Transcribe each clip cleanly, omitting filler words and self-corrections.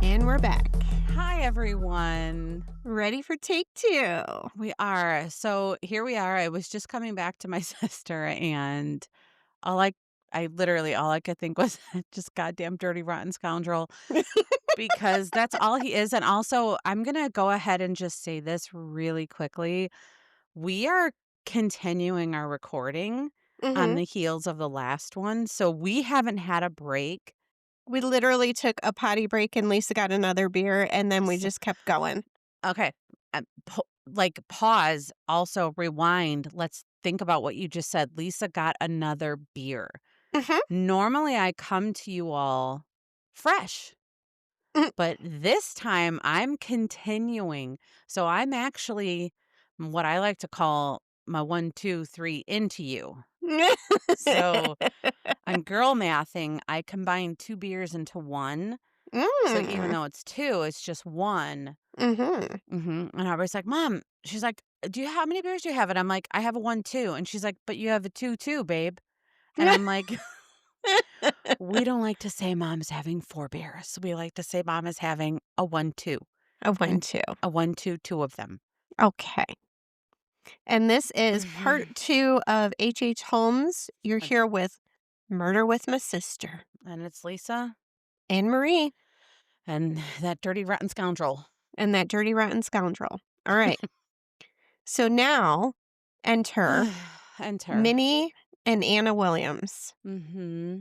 And we're back. Hi, everyone. Ready for take 2. We are. So here we are. I was just coming back to my sister, and all I could think was just goddamn dirty, rotten scoundrel, because that's all he is. And also, I'm going to go ahead and just say this really quickly. We are continuing our recording on Mm-hmm. the heels of the last one. So we haven't had a break. We literally took a potty break and Lisa got another beer and then we So- just kept going. Okay. Pause, also rewind. Let's think about what you just said. Lisa got another beer. Mm-hmm. Normally, I come to you all fresh, Mhm. but this time I'm continuing. So I'm actually what I like to call my 1, 2, 3 into you. So I'm girl mathing. I combined 2 beers into one. So even though it's 2, it's just 1. Mm-hmm. And Aubrey's like, "Mom," she's like, how many beers do you have?" And I'm like, "I have a 1, 2." And she's like, "But you have a 2 too, babe." And I'm like, "We don't like to say mom's having 4 beers. We like to say mom is having a 1, 2. A 1, And 2. a 1, 2, 2 of them." Okay. And this is part 2 of H.H. Holmes. You're here with Murder with My Sister. And it's Lisa And Marie. and that dirty, rotten scoundrel. And that dirty, rotten scoundrel. All right. So now enter Enter. Minnie and Anna Williams. Mm-hmm.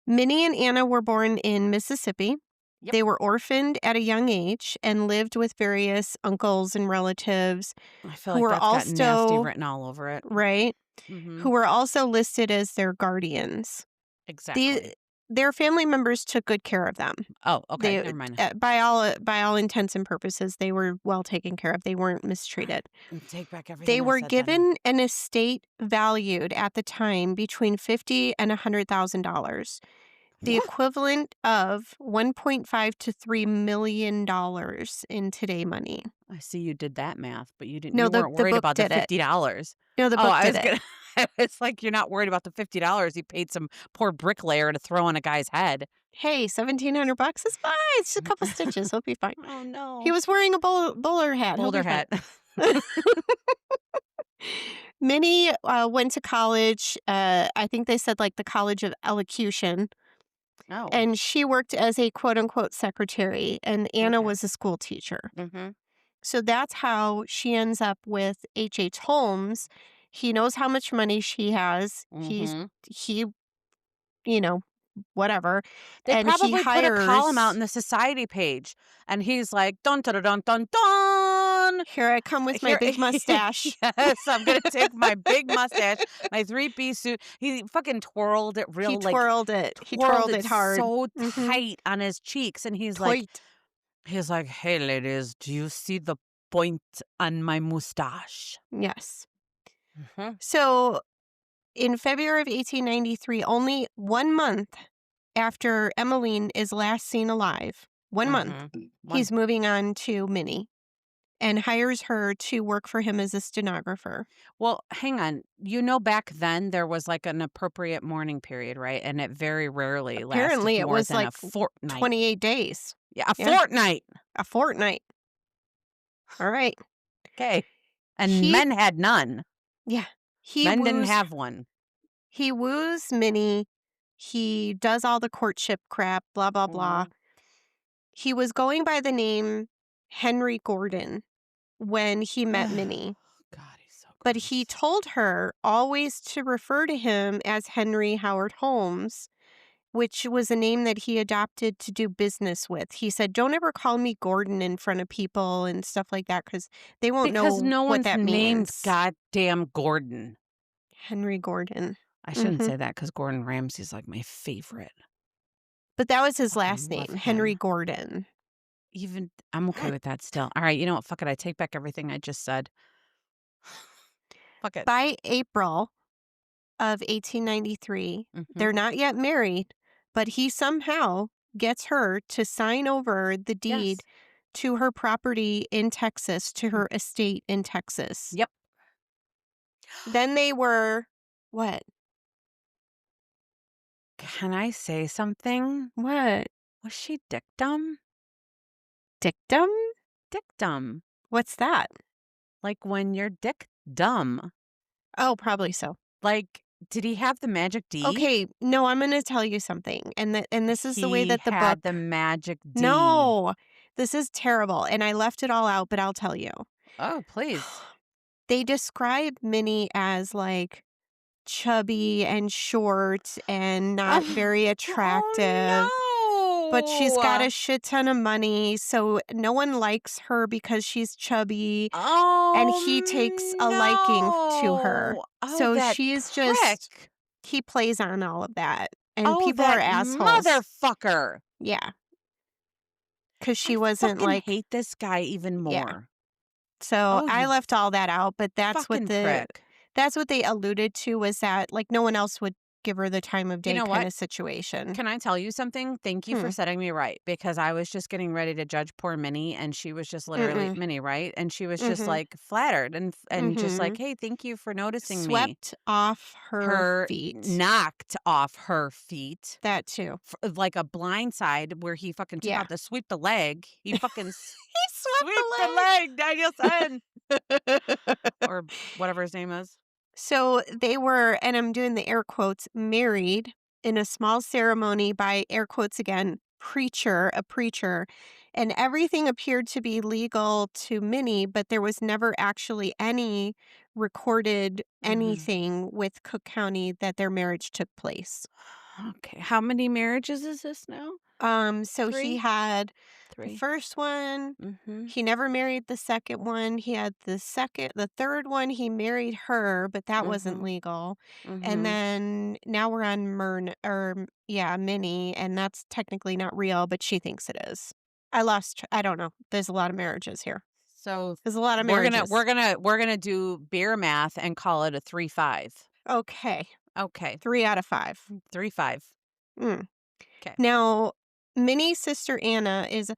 Minnie and Anna were born in Mississippi. Yep. They were orphaned at a young age and lived with various uncles and relatives I feel who like were that's got nasty also, written all over it. right, Mm-hmm. who were also listed as their guardians. Exactly. Their family members took good care of them. Oh, okay. They, Never mind. by all intents and purposes, they were well taken care of. They weren't mistreated. Take back everything They I were said then. given an estate valued at the time between $50,000 and $100,000, the equivalent of $1.5 to $3 million in today money. I see you did that math, but you didn't. No, You the weren't worried book about the did it. $50. No, the Oh, book I was did it. gonna. It's like you're not worried about the $50 you paid some poor bricklayer to throw on a guy's head. Hey, $1,700 is fine. It's just a couple stitches. He'll be fine. Oh no, He was wearing a bowler hat. He'll boulder be fine. hat. Minnie went to college. I think they said like the College of Elocution. Oh, And she worked as a quote unquote secretary, and Anna Okay. was a school teacher. mm-hmm. So that's how she ends up with H.H. Holmes. He knows how much money she has. Mm-hmm. He, you know, whatever. They And he probably put a column out hires. in the society page, and he's like, "Dun dun dun dun dun." Here I come with my big mustache. Yes, I'm gonna take my big mustache, my 3-piece suit. He fucking twirled it real He like twirled it. He twirled it hard. so Mhm. tight on his cheeks, and he's Tight. like, "Hey, ladies, do you see the point on my mustache?" Yes. Mhm. So in February of 1893, only 1 month after Emmeline is last seen alive, 1 month, Mhm. he's moving on to Minnie and hires her to work for him as a stenographer. Well, hang on. Back then there was like an appropriate mourning period, right? And it very rarely Apparently, lasted it more was than like a fortnight. 28 days. Yeah, a Yeah. fortnight. A fortnight. All right. Okay. And He- men had none. Yeah. He Men didn't woos- have one. He woos Minnie. He does all the courtship crap, blah, blah, blah. Mhm. He was going by the name Henry Gordon when he met Minnie. God, he's so But gross. he told her always to refer to him as Henry Howard Holmes, which was a name that he adopted to do business with. He said, "Don't ever call me Gordon in front of people and stuff like that because they won't Because know no what one's that named means." goddamn Gordon. Henry Gordon. I shouldn't Mhm. say that because Gordon Ramsay's like my favorite. But that was his Fucking last love name, Henry him. Gordon. Even I'm okay with that still. All right, you know what? Fuck it. I take back everything I just said. Fuck it. By April of 1893, Mhm. they're not yet married, but he somehow gets her to sign over the deed Yes. to her property in Texas, to Mm. her estate in Texas. Yep. Then they were what? Can I say something? What? Was she dictum? Dictum? Dictum. What's that? Like when you're dick dumb. Oh, probably so. Like, did he have the magic D? Okay, no, I'm gonna tell you something, and this is the way He that the had the book. magic D. No, this is terrible, and I left it all out, but I'll tell you. Oh, please. They describe Minnie as, like, chubby and short and not very attractive, but she's got Oh, a no. shit ton of money, so no one likes her because she's chubby, and Oh, he takes a liking to her. no. Oh, So that she's just prick. he plays on all of that, and Oh, people are that assholes. motherfucker. Yeah, because I she wasn't, fucking like. hate this guy even Yeah. more. So Oh, I you left all that out, but fucking prick. that's what they alluded to, was that, like, no one else would give her the time of You day know what? kinda situation. Can I tell you something? Thank you for Hmm. setting me right because I was just getting ready to judge poor Minnie and she was just literally Mm-mm. Minnie, right? And she was just Mhm. like flattered and just like, Mhm. "Hey, thank you for noticing me." Swept off her Her feet. knocked off her feet That too. like a blind side where he fucking took Yeah. out the sweep the leg. He fucking He swept sweep the leg, Danielson, the leg. or whatever his name is. So they were, and I'm doing the air quotes, married in a small ceremony by, air quotes again, a preacher. And everything appeared to be legal to Minnie, but there was never actually any recorded Mhm. anything with Cook County that their marriage took place. Okay, how many marriages is this now? So he 3? had the 3. first one. Mhm. He never married the second one. He had the third one, he married her, but that wasn't Mhm. legal. And Mhm. then now we're on yeah, Minnie, and that's technically not real, but she thinks it is. I don't know. There's a lot of marriages here. So There's a lot of we're gonna we're marriages. gonna we're gonna do beer math and call it a 3-5. Okay. Okay. 3 out of 5. 3-5. Mm. Okay. Now, Minnie's sister Anna is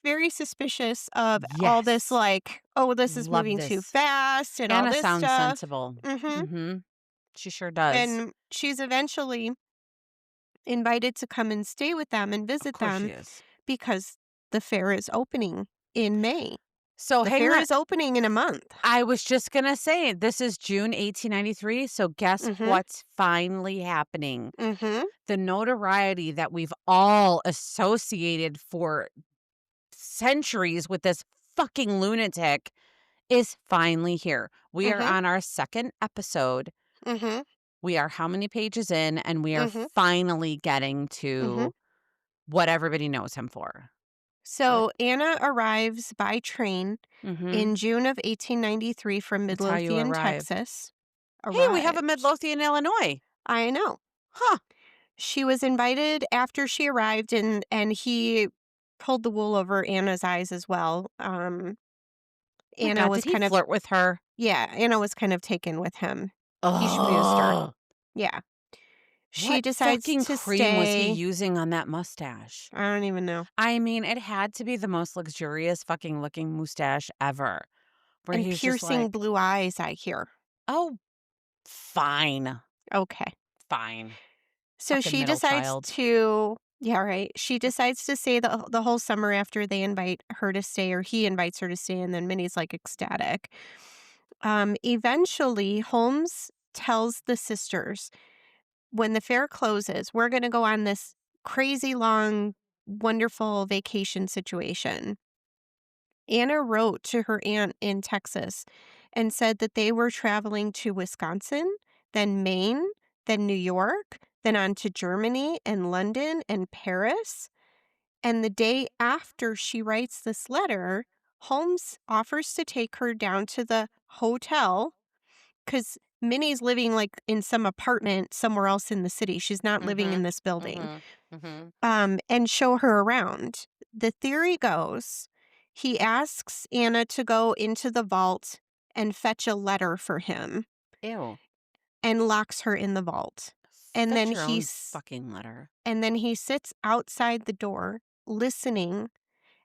very suspicious of all this, Yes. like, "Oh, this is Love moving too this. fast," and all Anna this sounds stuff. sensible. Mhm. Mhm. She sure does. And she's eventually invited to come and stay with them and Of visit course she them is. because the fair is opening in May. So The hang fair on. is opening in a month. I was just gonna say this is June 1893. So guess Mhm. what's finally happening? Mhm. The notoriety that we've all associated for centuries with this fucking lunatic is finally here. We are Mhm. on our second episode. Mhm. We are how many pages in, and we are Mhm. finally getting Mhm. to what everybody knows him for. What? So Anna arrives by train Mhm. in June of 1893 from That's how you Midlothian, arrive. Texas. Hey, we have a Arrived. Midlothian, Illinois. I know. Huh. She was invited after she arrived, and he pulled the wool over Anna's eyes as well. My Anna God, was did he kind of flirt with her? Yeah, Anna was kind of taken with him. He schmoozed her. Oh, Yeah. She what decides fucking to cream was he stay. using on that mustache? I don't even know. I mean, it had to be the most luxurious fucking looking mustache ever, where And he's just piercing like, blue eyes, I hear. "Oh, fine, Okay. fine, So fucking she middle decides child." to Yeah, right. She decides to stay the whole summer after they invite her to stay, or he invites her to stay, and then Minnie's like ecstatic. Eventually, Holmes tells the sisters, when the fair closes, we're going to go on this crazy long, wonderful vacation situation. Anna wrote to her aunt in Texas and said that they were traveling to Wisconsin, then Maine, then New York, then on to Germany and London and Paris. And the day after she writes this letter, Holmes offers to take her down to the hotel because Minnie's living, like, in some apartment somewhere else in the city. She's not living in Mhm, this building. mhm, mhm. And show her around. The theory goes, he asks Anna to go into the vault and fetch a letter for him Ew. and locks her in the vault. And then Fetch your own fucking letter. he sits outside the door listening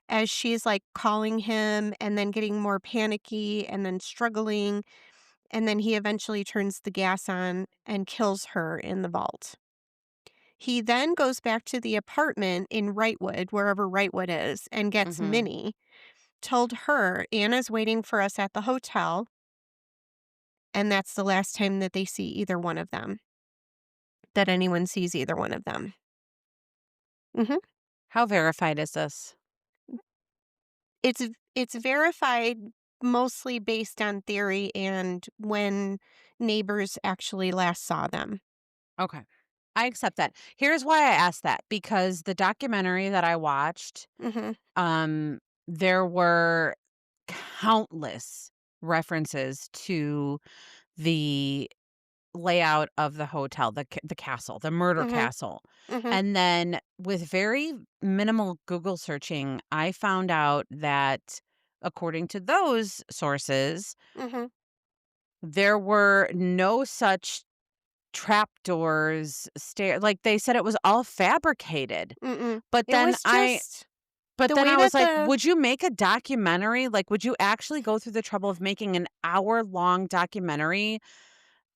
as she's, like, calling him and then getting more panicky and then struggling, and then he eventually turns the gas on and kills her in the vault. He then goes back to the apartment in Wrightwood, wherever Wrightwood is, and gets Mhm. Minnie, told her, "Anna's waiting for us at the hotel," and that's the last time that they see either one of them, that anyone sees either one of them. Mhm. How verified is this? It's verified mostly based on theory and when neighbors actually last saw them. Okay. I accept that. Here's why I asked that, because the documentary that I watched, Mhm, um, there were countless references to the layout of the hotel, the castle, the murder mhm, castle. mhm, And then with very minimal Google searching, I found out that according to those sources, mhm, there were no such trapdoors, like they said it was all fabricated. mm-mm. But It then was I just but the then way I was that like, the would you make a documentary? Like, would you actually go through the trouble of making an hour-long documentary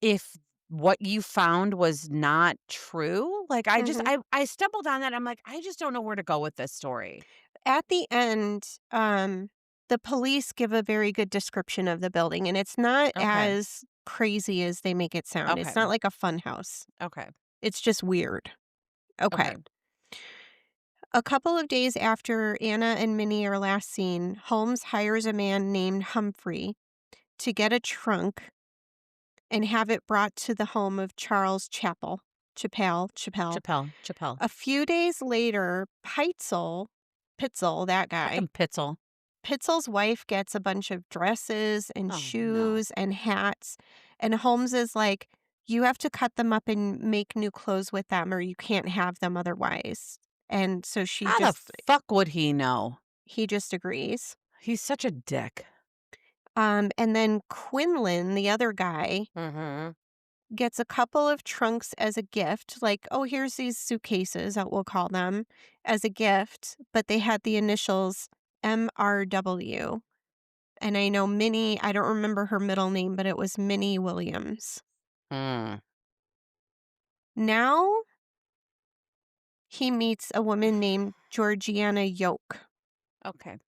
if what you found was not true? Like, mhm. I stumbled on that, I'm like, I just don't know where to go with this story. At the end, the police give a very good description of the building, and it's not Okay, as crazy as they make it sound. It's okay, not like a fun house. okay, It's just weird. Okay. okay. A couple of days after Anna and Minnie are last seen, Holmes hires a man named Humphrey to get a trunk and have it brought to the home of Charles Chappell. Chappelle. A few days later, Pitzel, that guy, Frickin' Pitzel. Pitzel's wife gets a bunch of dresses and Oh, no. shoes and hats, and Holmes is like, "You have to cut them up and make new clothes with them, or you can't have them otherwise." And so How the fuck would he know? he just agrees. He's such a dick. And then Quinlan, the other guy, Mhm. gets a couple of trunks as a gift, like, "Oh, here's these suitcases," we'll call them, as a gift, but they had the initials MRW. And I know Minnie, I don't remember her middle name, but it was Minnie Williams. Mm. Now he meets a woman named Georgiana Yoke. Okay.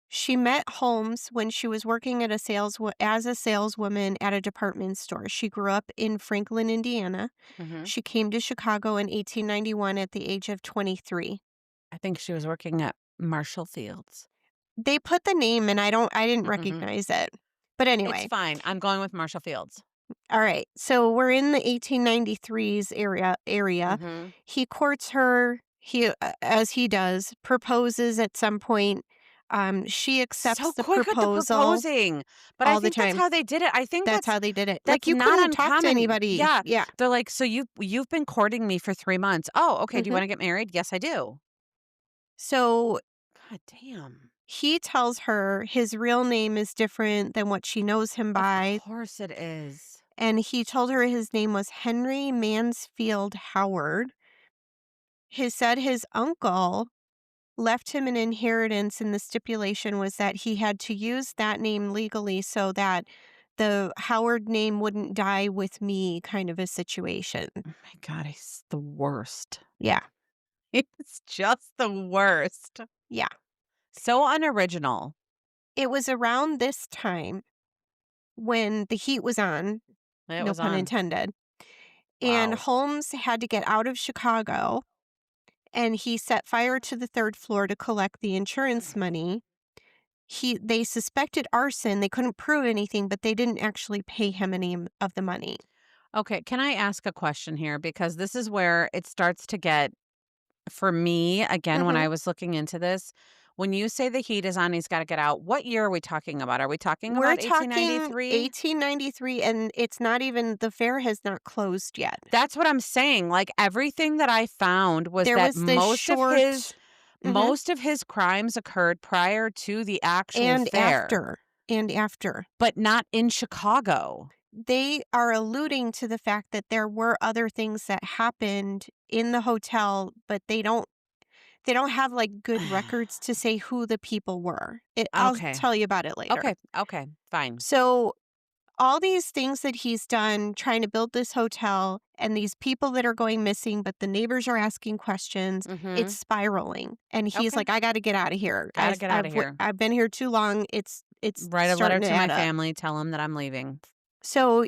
She met Holmes when she was working at as a saleswoman at a department store. She grew up in Franklin, Indiana. Mhm. She came to Chicago in 1891 at the age of 23. I think she was working at Marshall Fields. They put the name and I didn't Mhm. recognize it. But It's anyway, fine. I'm going with Marshall Fields. all right. So we're in the 1893's area. Mhm. He courts her. As he does, proposes at some point. She So accepts the quick with the proposal proposing, but I all the think that's time. how they did it. I think That's how they did it. Like, that's you not couldn't talk to uncommon. anybody. Yeah. Yeah. They're like, "So you've been courting me for 3 months. Oh, okay. Do you Mhm. wanna get married?" "Yes, I do." So, God damn. he tells her his real name is different than what she knows him Of by, course it is. and he told her his name was Henry Mansfield Howard. He said his uncle left him an inheritance, and the stipulation was that he had to use that name legally so that the Howard name wouldn't die with me kind of a situation. Oh my god, he's the worst. Yeah. It's just the worst. Yeah. So unoriginal. It was around this time when the heat was on, It no was pun on. intended, and Wow. Holmes had to get out of Chicago, and he set fire to the 3rd floor to collect the insurance money. They suspected arson, they couldn't prove anything, but they didn't actually pay him of the money. Okay, can I ask a question here? Because this is where it starts to get, for me, again, when Mhm. I was looking into this, when you say the heat is on, he's got to get out. What year are we talking about? Are we talking We're about talking 1893? 1893, and it's not even the fair has not closed yet. That's what I'm saying. Like everything that I found was There that was this short Mhm. most of his crimes occurred prior to the actual And fair, after. but not in Chicago. They are alluding to the fact that there were other things that happened in the hotel, but They don't have, like, good records to say who the people were. I'll Okay. tell you about it later. Okay. Okay. Fine. So, all these things that he's done trying to build this hotel and these people that are going missing, but the neighbors are asking questions, it's Mhm. spiraling. And he's Okay. like, "I gotta get out of here. Gotta get out of here. I've been here too long. It's Write a letter starting to to my add up." family, tell them that I'm leaving. So,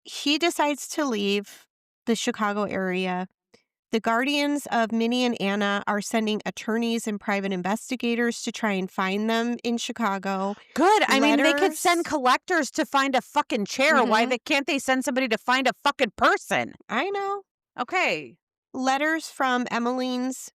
he decides to leave the Chicago area. The guardians of Minnie and Anna are sending attorneys and private investigators to try and find them in Chicago. Good. I mean, they could send Letters. collectors to find a fucking chair. Why Mhm. can't they send somebody to find a fucking person? I know. Okay. Letters from Emmeline's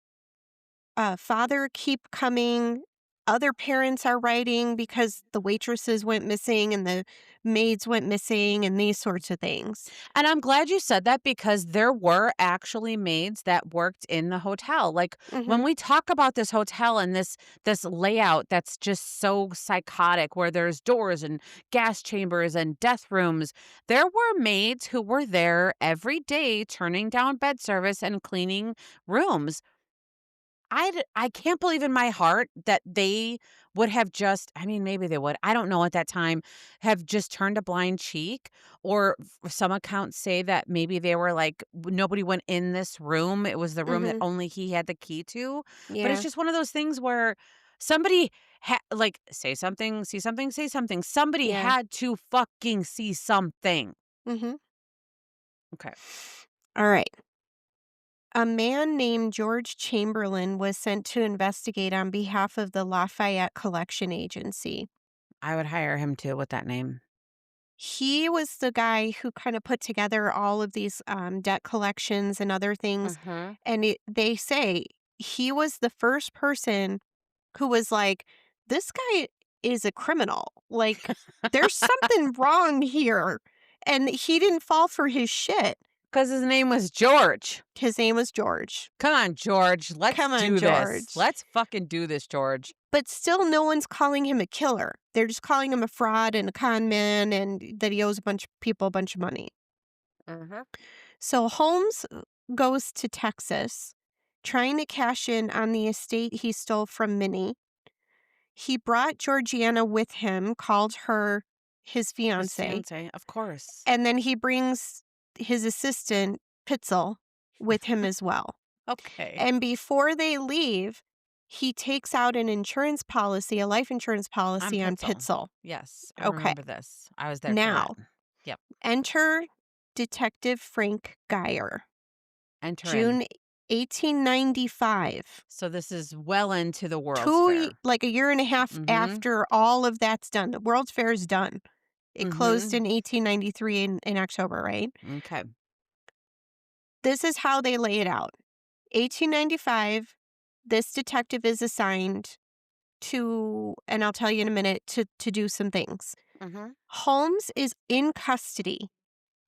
father keep coming. Other parents are writing because the waitresses went missing and the maids went missing and these sorts of things. And I'm glad you said that because there were actually maids that worked in the hotel. Like when Mhm. we talk about this hotel and this layout that's just so psychotic where there's doors and gas chambers and death rooms, there were maids who were there every day turning down bed service and cleaning rooms. I can't believe in my heart that they would have just I mean, maybe they would, I don't know at that time, have just turned a blind cheek, or some accounts say that maybe they were like, nobody went in this room, it was the room that Mhm. only he had the key to, but it's Yeah. just one of those things where somebody like, say something, see something, say something, somebody Yeah. had to fucking see something. Mhm. Okay, All right. A man named George Chamberlain was sent to investigate on behalf of the Lafayette Collection Agency. I would hire him too with that name. He was the guy who kind of put together all of these debt collections and other things. Mhm. And they say he was the first person who was like, this guy is a criminal. Like, there's something wrong here. And he didn't fall for his shit. 'Cause his name was George. His name was George. Come on, George. Let's Come on, do this. George. Let's fucking do this, George. But still, no one's calling him a killer. They're just calling him a fraud and a con man and that he owes a bunch of people a bunch of money. Mhm. So Holmes goes to Texas trying to cash in on the estate he stole from Minnie. He brought Georgiana with him, called her his His fiance, fiance, of course. and then he brings his assistant, Pitzel, with him as well. Okay. And before they leave, he takes out an insurance policy, a life insurance I'm policy on Pitzel. Pitzel. Yes, I Okay. remember this. I was there for that. Now, Yep. enter Detective Frank Geyer. Enter in. June 1895. So this is well into the World's Fair. Like a year and a half Mhm. after all of that's done. The World's Fair is done. It closed Mhm. in 1893 in October, right? Okay. This is how they lay it out. 1895, this detective is assigned to, and I'll tell you in a minute, to do some things. Mhm. Holmes is in custody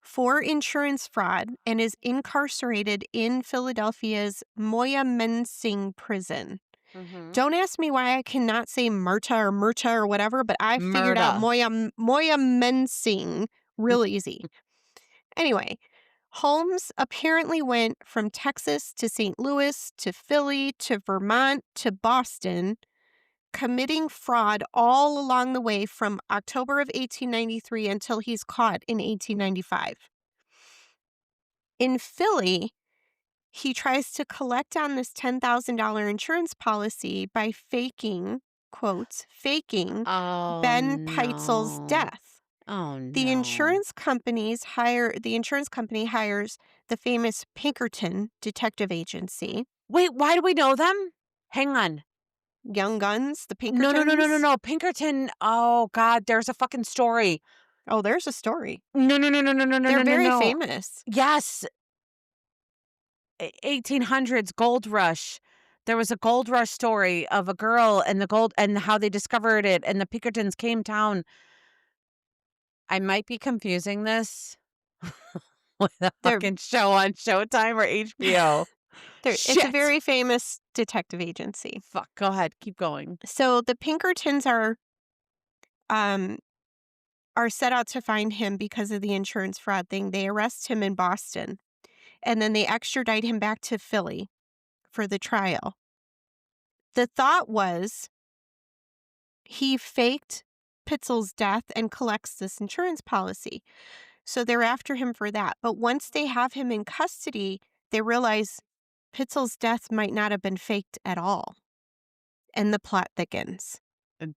for insurance fraud and is incarcerated in Philadelphia's Moyamensing prison. Mhm. Don't ask me why I cannot say Murta or whatever, but I figured out Murda. Moyamensing real easy. Anyway, Holmes apparently went from Texas to St. Louis to Philly to Vermont to Boston, committing fraud all along the way from October of 1893 until he's caught in 1895. In Philly, he tries to collect on this $10,000 insurance policy by faking, quotes, faking Oh, Ben Peitzel's no. death. Oh, no. The insurance company hires the famous Pinkerton detective agency. Wait, why do we know them? Hang on. Young Guns, the No, no, no, no, no, Pinkertons. no. Pinkerton. Oh, God, there's a fucking story. Oh, there's a story. No, no, no, no, no, no, no, They're no, no, very no. famous. Yes, 1800s gold rush. There was a gold rush story of a girl and the gold and how they discovered it and the Pinkertons came town. I might be confusing this with a They're fucking show on Showtime or HBO. it's a Shit. very famous detective agency. Fuck, go ahead, keep going. So the Pinkertons um are set out to find him because of the insurance fraud thing. They arrest him in Boston and then they extradite him back to Philly for the trial. The thought was he faked Pitzel's death and collects this insurance policy. So they're after him for that. But once they have him in custody, they realize Pitzel's death might not have been faked at all. And the plot thickens.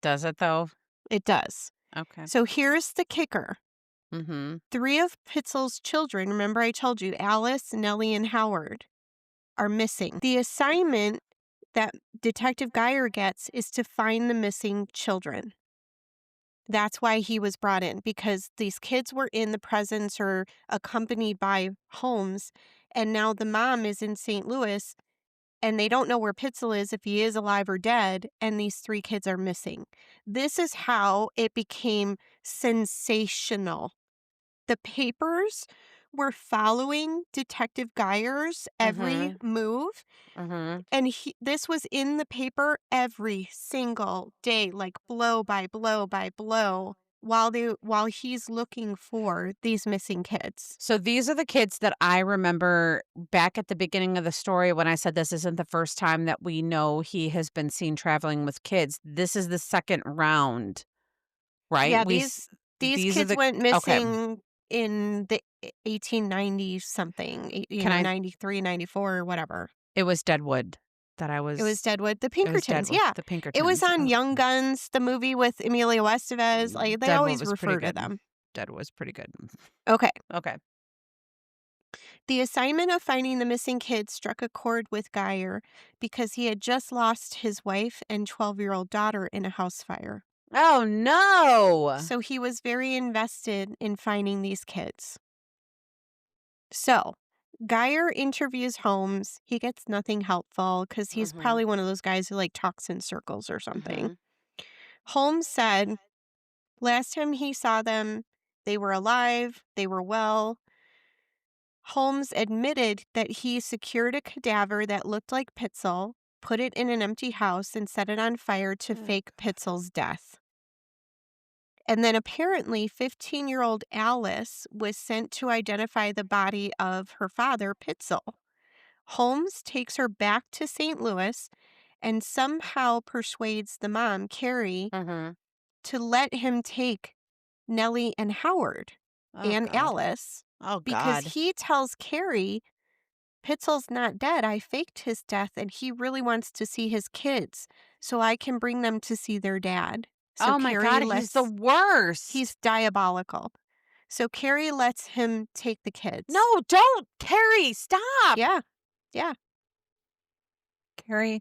Does it though? It does. Okay. So here's the kicker. Mhm. 3 of Pitzel's children, remember I told you, Alice, Nellie, and Howard, are missing. The assignment that Detective Geyer gets is to find the missing children. That's why he was brought in, because these kids were in the presence or accompanied by Holmes, and now the mom is in St. Louis, and they don't know where Pitzel is, if he is alive or dead, and these 3 kids are missing. This is how it became sensational. The papers were following Detective Geyer's every Mhm. move, Mhm. and this was in the paper every single day, like blow by blow by blow, while he's looking for these missing kids. So these are the kids that I remember back at the beginning of the story when I said this isn't the first time that we know he has been seen traveling with kids. This is the second round, right? Yeah, these These are kids the went okay. missing in the 1890 something, Can I 93, 94, or whatever. It was Deadwood that I It was was Deadwood. The it was Pinkertons, Deadwood, yeah. the It was Pinkertons. on Young Guns, the movie with Emilio Estevez. Like, they Deadwood always was pretty refer to good. them. Deadwood was pretty good. Okay. Okay. The assignment of finding the missing kids struck a chord with Geyer because he had just lost his wife and 12-year-old daughter in a house fire. Oh, no! So he was very invested in finding these kids. So Geyer interviews Holmes. He gets nothing helpful because he's Mhm. probably one of those guys who like talks in circles or something. Mhm. Holmes said last time he saw them, they were alive, they were well. Holmes admitted that he secured a cadaver that looked like Pitzel, put it in an empty house, and set it on fire to Ugh. fake Pitzel's death. And then apparently, 15-year-old Alice was sent to identify the body of her father, Pitzel. Holmes takes her back to St. Louis and somehow persuades the mom, Carrie, Mhm. to let him take Nellie and Howard Oh, and God. Alice Oh, because God. he tells Carrie Pitzel's not dead. I faked his death and he really wants to see his kids so I can bring them to see their dad. So Oh my Carrie god, he's the lets, worst. he's diabolical. So Carrie lets him take the No, kids. don't! Carrie, stop! Yeah, yeah. Carrie,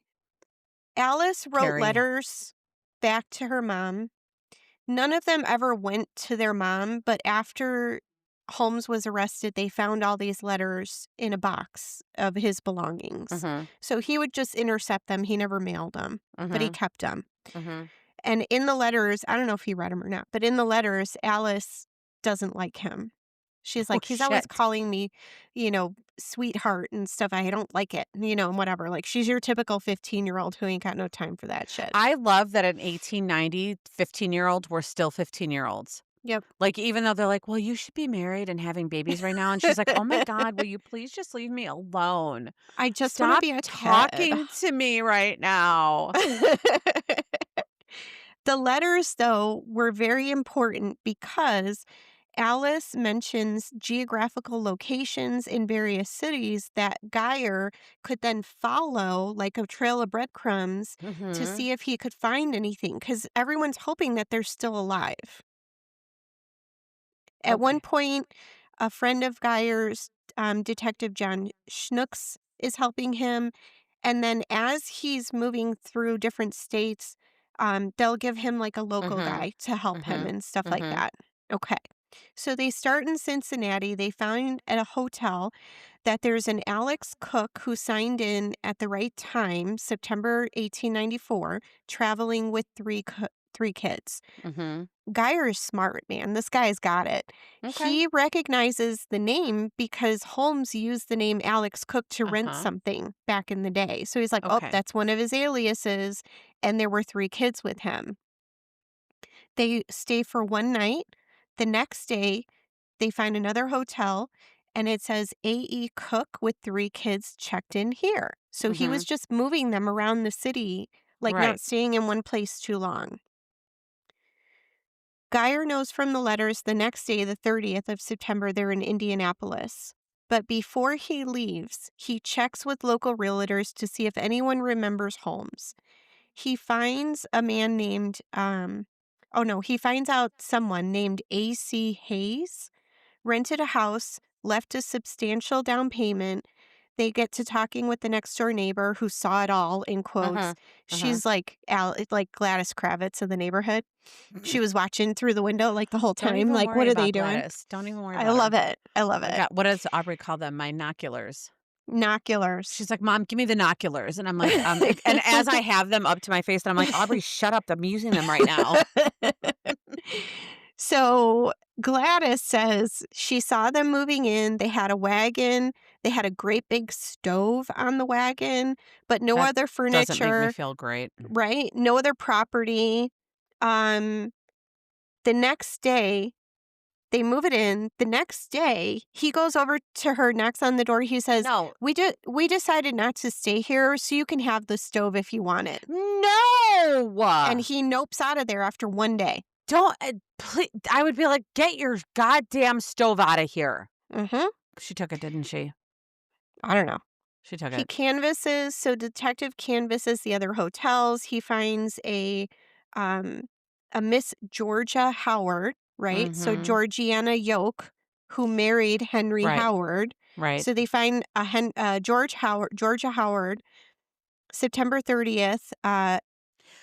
Alice wrote Carrie. letters back to her mom. None of them ever went to their mom, but after Holmes was arrested, they found all these letters in a box of his belongings. Mhm. So he would just intercept them. He never mailed them, but he Mhm. kept them. Mhm. And in the letters, I don't know if he read them or not, but in the letters, Alice doesn't like him. She's Oh, like, he's always shit. calling me, sweetheart and stuff. I don't like it, and whatever. Like, she's your typical 15-year-old who ain't got no time for that shit. I love that in 1890, 15-year-olds were still 15-year-olds. Yep. Like, even though they're like, "Well, you should be married and having babies right now," and she's like, "Oh my god, will you please just leave me alone? I just want to Stop be a kid. talking to me right now." The letters, though, were very important because Alice mentions geographical locations in various cities that Geyer could then follow, like a trail of breadcrumbs, to Mhm. see if he could find anything because everyone's hoping that they're still alive. At one Okay. point, a friend of Geyer's, Detective John Schnooks, is helping him. And then as he's moving through different states, they'll give him like a local Mhm. guy to help him Mhm. and stuff like Mhm. that. Okay. So they start in Cincinnati. They find at a hotel that there's an Alex Cook who signed in at the right time, September 1894, traveling with three kids. Mhm. Geyer is smart, man. This guy's got it. Okay. He recognizes the name because Holmes used the name Alex Cook to rent Uh-huh. something back in the day. So he's like, oh, Okay. that's one of his aliases. And there were three kids with him. They stay for one night. The next day, they find another hotel and it says A.E. Cook with three kids checked in here. So he was Mhm. just moving them around the city like Right. not staying in one place too long. Geyer knows from the letters the next day, the 30th of September, they're in Indianapolis. But before he leaves, he checks with local realtors to see if anyone remembers Holmes. He finds a man named, oh no, he finds out someone named A.C. Hayes rented a house, left a substantial down payment. They get to talking with the next door neighbor who saw it all, in quotes. Uh-huh. Uh-huh. She's like Gladys Kravitz of the neighborhood. She was watching through the window like the whole Don't time, even like, worry what are they about doing? Gladys. Don't even worry I about love her. it. I love I it. got what does Aubrey call them? My noculars. Noculars. She's like, "Mom, give me the noculars." And I'm like, and as I have them up to my face, and I'm like, "Aubrey, shut up. I'm using them right now." So Gladys says she saw them moving in. They had a wagon. They had a great big stove on the wagon, but no That other doesn't make me furniture, feel great. right? No other property. Um, the next day, they move it in. The next day, he goes over to her, knocks on the door. He says, No. We decided not to stay here, so you can have the stove if you want it." And No! he nopes out of there after one day. Don't please, I would be like, "Get your goddamn stove out of here." Mhm. She took it, didn't she? I don't know. She took He it. canvasses, so detective canvasses the other hotels. He finds um a Miss Georgia Howard, right? So Mhm. Georgiana Yoke, who married Henry Right. Howard. Right. So they find Georgia Howard, September 30th.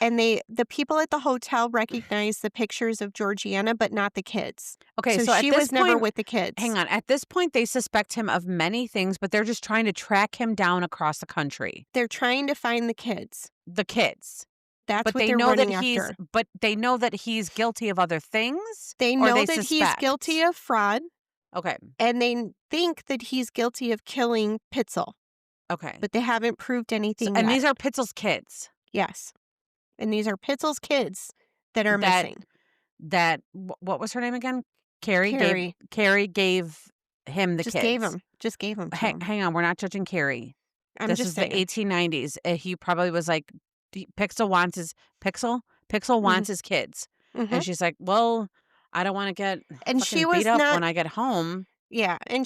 And the people at the hotel recognize the pictures of Georgiana, but not the kids. Okay, So so at she this was never point, with the kids. hang on. At this point, they suspect him of many things, but they're just trying to track him down across the country. They're trying to find the kids. The kids. That's what they're running after. But they know that he's guilty of other things, They or know they that he's guilty suspect. of fraud, Okay. and they think that he's guilty of killing Pitzel, Okay. but they haven't proved So, anything and yet. these are Pitzel's kids. Yes. And these are Pitzel's kids that are That missing. what was her name again? Carrie gave Carrie Carrie gave him the kids. just gave them to him. Hang on, we're not judging Carrie. I'm This just was the saying. 1890s. He probably was like, Pixel wants his Pixel. Pixel Mhm. wants his kids, and Mhm. she's like, "Well, I don't want to get And she fucking beat was up not when I get home." yeah, and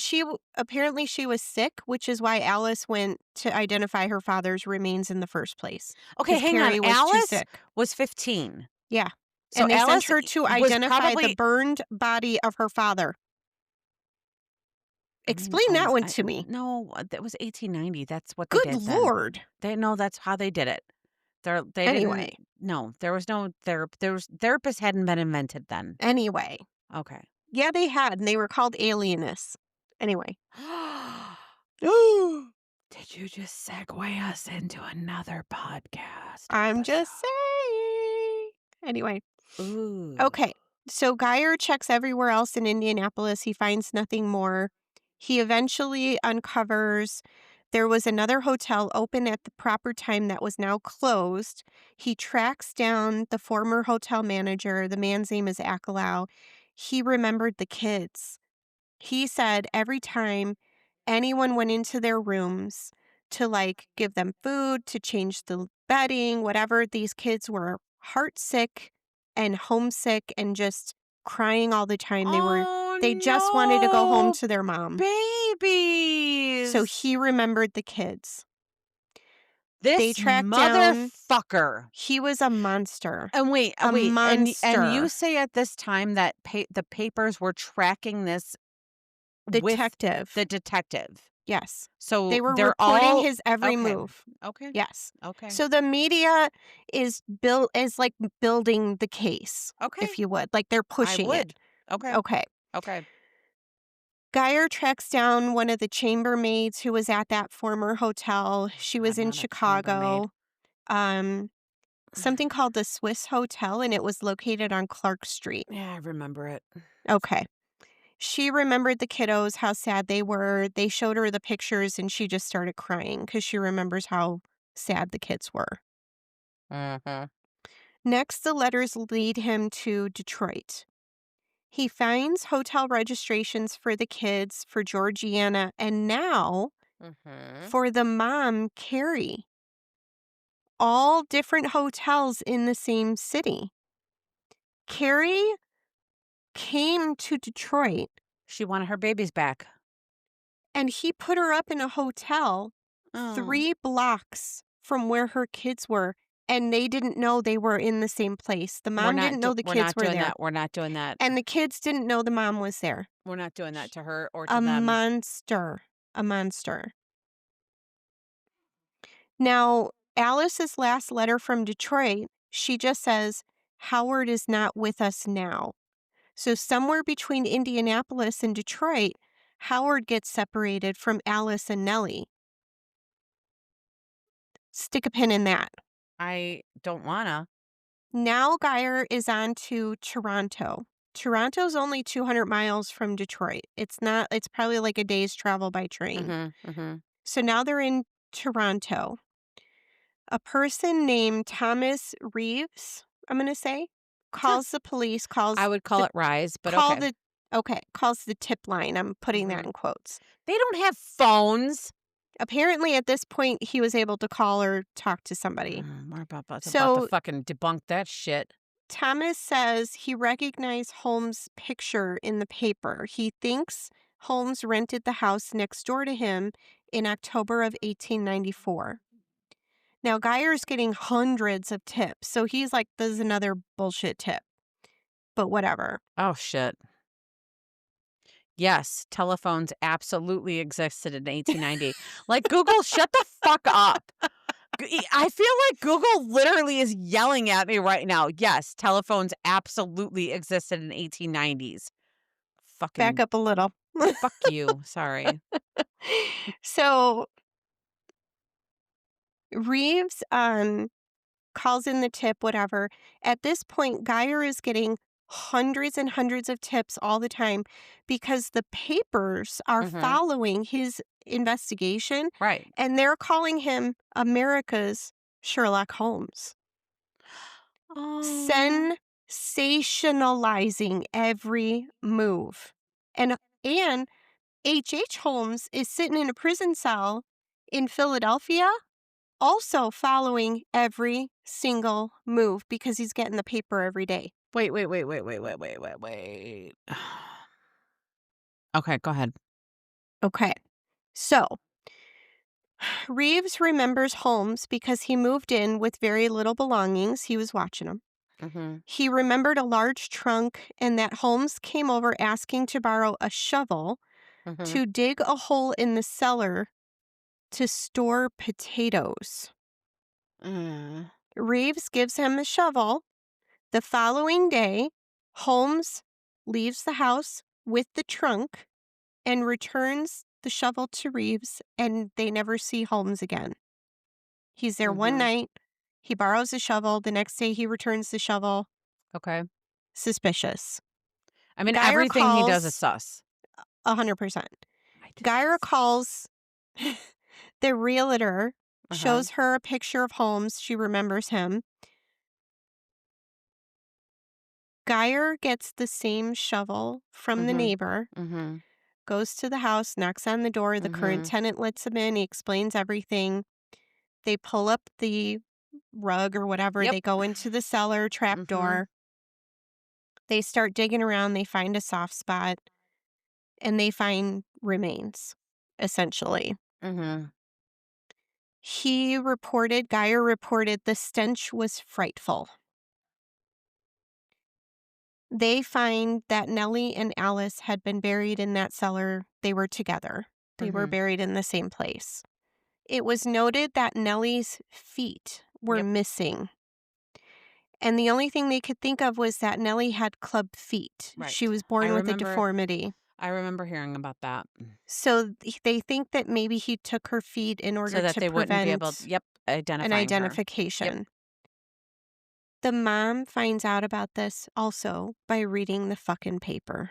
apparently she was sick, which is why Alice went to identify her father's remains in the first place, Okay, because hang on. Carrie was too Alice sick. was 15, Yeah, so and they sent Alice her to was identify the probably. burned body of her father. I mean, Explain oh, that one to me. no, that was 1890. That's what they Good did then. Lord. They know that's how they did it. They didn't. Anyway, No, there was no there was therapists hadn't been invented then. anyway. Okay. Yeah, they had, and they were called alienists. Anyway. Did you just segue us into another podcast I'm episode? just saying. Anyway. Ooh. Okay. So Geyer checks everywhere else in Indianapolis. He finds nothing more. He eventually uncovers there was another hotel open at the proper time that was now closed. He tracks down the former hotel manager. The man's name is Akalau. He remembered the kids. He said every time anyone went into their rooms to like give them food, to change the bedding, whatever, these kids were heartsick and homesick and just crying all the time. Oh They just wanted to go home no, to their mom. So babies. he remembered the kids. They This tracked down, motherfucker. he was a monster. And wait, A wait, and you monster. say at this time that the papers were tracking this with Detective. the detective. Yes. So They were they're reporting all his every okay. move. Okay. Yes. Okay. So the media is like building the case, Okay. if you would. Like they're I pushing it. would. Okay. Okay. Okay. Geyer tracks down one of the chambermaids who was at that former hotel. She God, was in not a chambermaid. Chicago. Um, Something called the Swiss Hotel, and it was located on Clark Street. Yeah, I remember it. Okay. She remembered the kiddos, how sad they were. They showed her the pictures, and she just started crying because she remembers how sad the kids were. Mhm. Next, the letters lead him to Detroit. He finds hotel registrations for the kids, for Georgiana, and now Mhm. for the mom, Carrie. all different hotels in the same city. Carrie came to Detroit She wanted her babies back. and he put her up in a hotel Oh. 3 blocks from where her kids were, and they didn't know they were in the same place. The mom didn't know the We're kids not were doing there, that. We're not doing that. and the kids didn't know the mom was there. We're not doing that to her or to A them. monster. A monster. Now, Alice's last letter from Detroit, she just says, Howard is not with us now. So, somewhere between Indianapolis and Detroit, Howard gets separated from Alice and Nellie. Stick a pin in that. I don't wanna. Now, Geyer is on to Toronto. Toronto's only 200 miles from Detroit. It's not, it's probably like a day's travel by train. Mhm, mhm. So now they're in Toronto. A person named Thomas Reeves, I'm going to say, Sure. calls the police, I would call it Rise, but call okay. the, okay, calls the tip line. I'm putting that Mhm. in quotes. They don't have phones. Apparently, at this point, he was able to call or talk to somebody. We're about to So fucking debunk that shit. Thomas says he recognized Holmes' picture in the paper. He thinks Holmes rented the house next door to him in October of 1894. Now, Geyer's getting hundreds of tips, so he's like, this is another bullshit tip, but whatever. Oh, shit. Yes, telephones absolutely existed in 1890. Like, Google, shut the fuck up. I feel like Google literally is yelling at me right now. Yes, telephones absolutely existed in 1890s. Back Fucking up a little. fuck you. Sorry. So Reeves calls in the tip, whatever. At this point, Geyer is getting hundreds and hundreds of tips all the time because the papers are Mhm. following his investigation Right. and they're calling him America's Sherlock Holmes. Oh. Sensationalizing every move. And H. Holmes is sitting in a prison cell in Philadelphia also following every single move because he's getting the paper every day. Wait. Okay, go ahead. Okay. So, Reeves remembers Holmes because he moved in with very little belongings. He was watching him. Mhm. He remembered a large trunk and that Holmes came over asking to borrow a shovel Mhm. to dig a hole in the cellar to store potatoes. Mm. Reeves gives him a shovel. The following day, Holmes leaves the house with the trunk and returns the shovel to Reeves, and they never see Holmes again. He's there one Mhm. night. He borrows a shovel. The next day, he returns the shovel. Okay. Suspicious. I mean, Geyer everything he does is calls sus. 100%. I Geyer despise him. calls the realtor, Uh-huh. shows her a picture of Holmes. She remembers him. Geyer gets the same shovel from the Mhm. neighbor, Mhm. goes to the house, knocks on the door. The current Mhm. tenant lets him in. He explains everything. They pull up the rug or whatever. Yep. They go into the cellar trap Mhm. door. They start digging around. They find a soft spot and they find remains, essentially. Mhm. Geyer reported the stench was frightful. They find that Nellie and Alice had been buried in that cellar. They were together. They were Mhm. buried in the same place. It was noted that Nellie's feet were Yep. missing. And the only thing they could think of was that Nellie had club feet. She Right. was I born with a remember deformity. I remember hearing about that. So they think that maybe he took her feet in So order that to they wouldn't be able prevent yep, an identifying her. Yep. identification. The mom finds out about this also by reading the fucking paper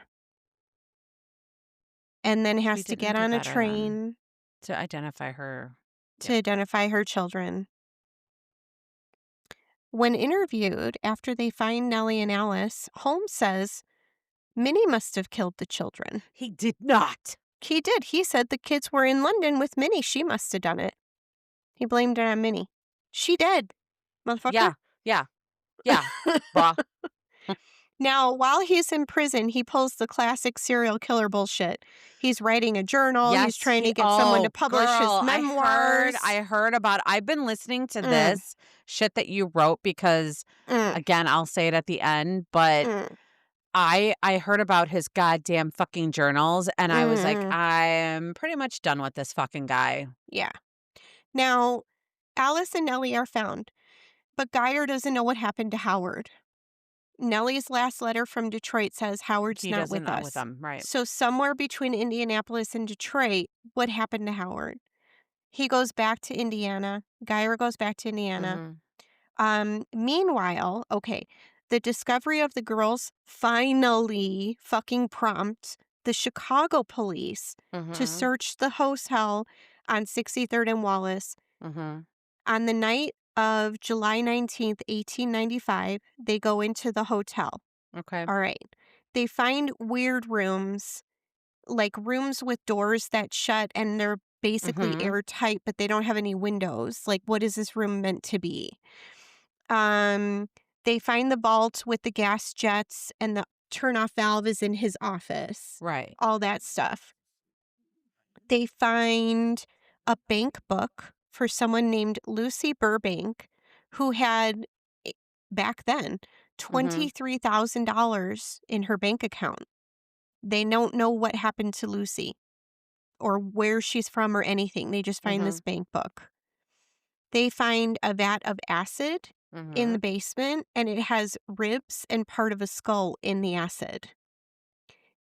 and then She has to didn't get do on a better then train to identify her. to Yep. identify her children. When interviewed after they find Nellie and Alice, Holmes says Minnie must have killed the children. He did not. He did. He said the kids were in London with Minnie. She must have done it. He blamed it on Minnie. She did. motherfucker. Yeah. Yeah. Yeah. Bruh. Now, while he's in prison, he pulls the classic serial killer bullshit. He's writing a journal, he's Yes, trying he to get someone to oh, publish his girl, memoirs. I heard about I've been listening to Mm, this shit that you wrote because, mm, again, I'll say it at the end, but mm, I heard about his goddamn fucking journals, and I was like, mm. "I'm pretty much done with this fucking guy." Yeah. Now, Alice and Nellie are found, but Geyer doesn't know what happened to Howard. Nellie's last letter from Detroit says Howard's He not doesn't with know with us. them, right. So, somewhere between Indianapolis and Detroit, what happened to Howard? He goes back to Indiana. Geyer goes back to Indiana. Mhm, Meanwhile, okay, the discovery of the girls finally fucking prompt the Chicago police to mhm, search the hotel on 63rd and Wallace. mhm, On the night of July 19th, 1895, they go into the hotel. okay, All right. They find weird rooms, like rooms with doors that shut and they're basically mhm, airtight, but they don't have any windows. Like, what is this room meant to be? Um, they find the vault with the gas jets and the turn-off valve is in his office, right, all that stuff. They find a bank book for someone named Lucy Burbank who had, eh, back then, mhm, $23,000 in her bank account. They don't know what happened to Lucy or where she's from or anything. They just find this mhm, bank book. They find a vat of acid in the mhm, basement, and it has ribs and part of a skull in the acid.